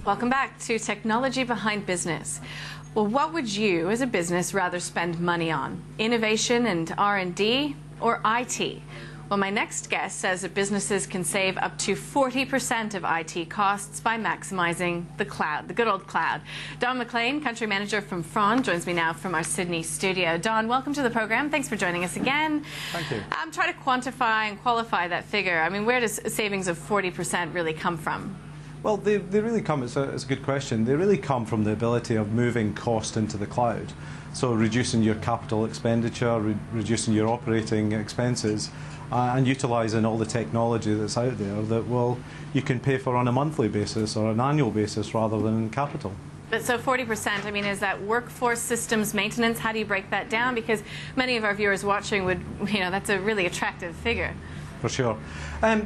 Welcome back to Technology Behind Business. Well, what would you as a business rather spend money on? Innovation and R&D or IT? Well, my next guest says that businesses can save up to 40% of IT costs by maximizing the cloud, the good old cloud. Don McLean, country manager from Frond, joins me now from our Sydney studio. Don, welcome to the program. Thanks for joining us again. Thank you. Try to quantify and qualify that figure. I mean, where does savings of 40% really come from? Well, they really come, it's a good question, they really come from the ability of moving cost into the cloud. So reducing your capital expenditure, reducing your operating expenses, and utilising all the technology that's out there that you can pay for on a monthly basis or an annual basis rather than in capital. But so 40%, I mean, is that workforce systems maintenance? How do you break that down? Because many of our viewers watching would, that's a really attractive figure. For sure.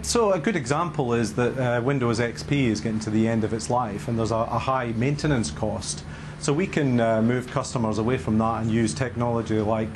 So a good example is that Windows XP is getting to the end of its life and there's a high maintenance cost. So we can move customers away from that and use technology like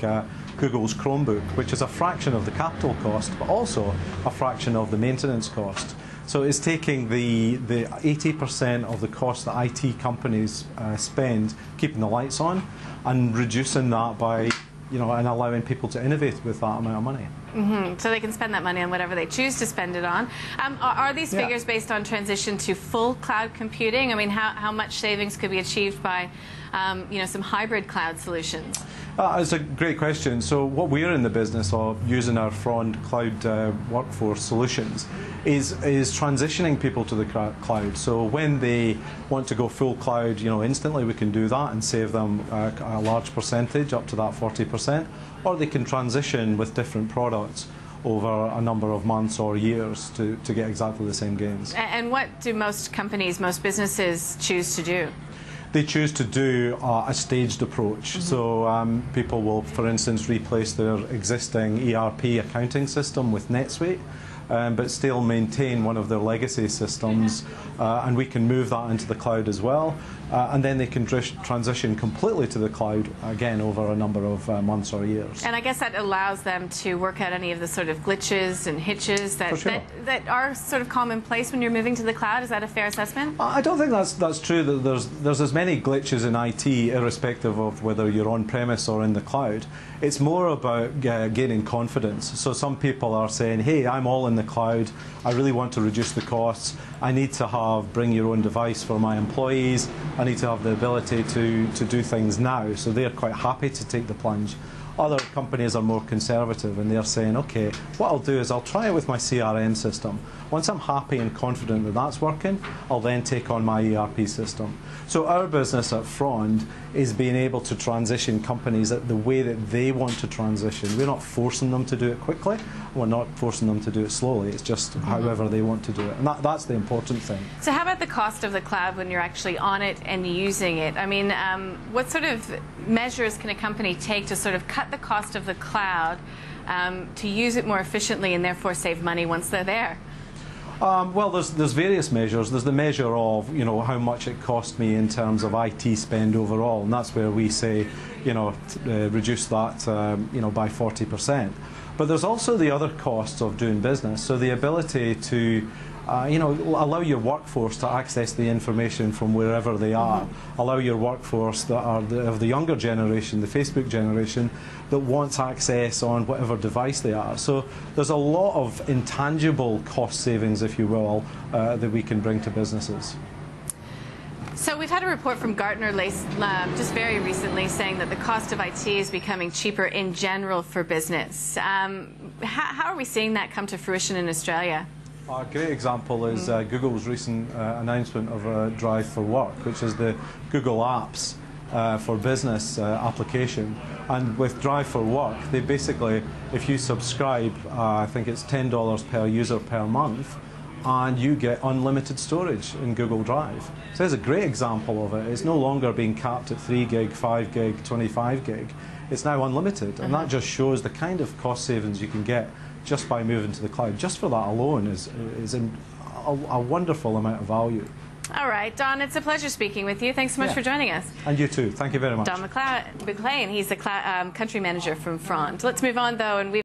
Google's Chromebook, which is a fraction of the capital cost, but also a fraction of the maintenance cost. So it's taking the 80% of the cost that IT companies spend keeping the lights on and reducing that by and allowing people to innovate with that amount of money. Mm-hmm. So they can spend that money on whatever they choose to spend it on. Are these figures based on transition to full cloud computing? I mean, how much savings could be achieved by some hybrid cloud solutions? It's a great question. So what we're in the business of using our Frond cloud workforce solutions is transitioning people to the cloud. So when they want to go full cloud, instantly we can do that and save them a large percentage, up to that 40%, or they can transition with different products over a number of months or years to get exactly the same gains. And what do most companies, most businesses choose to do? They choose to do a staged approach. Mm-hmm. So people will, for instance, replace their existing ERP accounting system with NetSuite, but still maintain one of their legacy systems, and we can move that into the cloud as well. And then they can transition completely to the cloud, again, over a number of months or years. And I guess that allows them to work out any of the sort of glitches and hitches that are sort of commonplace when you're moving to the cloud. Is that a fair assessment? I don't think that's true. That there's as many glitches in IT, irrespective of whether you're on-premise or in the cloud. It's more about gaining confidence. So some people are saying, hey, I'm all in the cloud. I really want to reduce the costs. I need to have bring your own device for my employees. I need to have the ability to do things now. So they're quite happy to take the plunge. Other companies are more conservative and they're saying, okay, what I'll do is I'll try it with my CRM system. Once I'm happy and confident that that's working, I'll then take on my ERP system. So our business at Frond is being able to transition companies at the way that they want to transition. We're not forcing them to do it quickly. We're not forcing them to do it slowly. It's just however they want to do it. And that's the important thing. So how about the cost of the cloud when you're actually on it and using it? I mean, what sort of measures can a company take to sort of cut the cost of the cloud to use it more efficiently and therefore save money once they're there? Well, there's various measures. There's the measure of how much it cost me in terms of IT spend overall, and that's where we say reduce that by 40%. But there's also the other costs of doing business. So the ability to allow your workforce to access the information from wherever they are. Mm-hmm. Allow your workforce that are of the younger generation, the Facebook generation, that wants access on whatever device they are. So there's a lot of intangible cost savings, if you will, that we can bring to businesses. So we've had a report from Gartner just very recently saying that the cost of IT is becoming cheaper in general for business. How are we seeing that come to fruition in Australia? A great example is Google's recent announcement of Drive for Work, which is the Google Apps for Business application. And with Drive for Work, they basically, if you subscribe, I think it's $10 per user per month, and you get unlimited storage in Google Drive. So there's a great example of it. It's no longer being capped at 3 gig, 5 gig, 25 gig. It's now unlimited, and that just shows the kind of cost savings you can get just by moving to the cloud. Just for that alone is a wonderful amount of value. All right, Don, it's a pleasure speaking with you. Thanks so much for joining us. And you too. Thank you very much. Don McLean, he's the country manager from Frond. Let's move on, though, and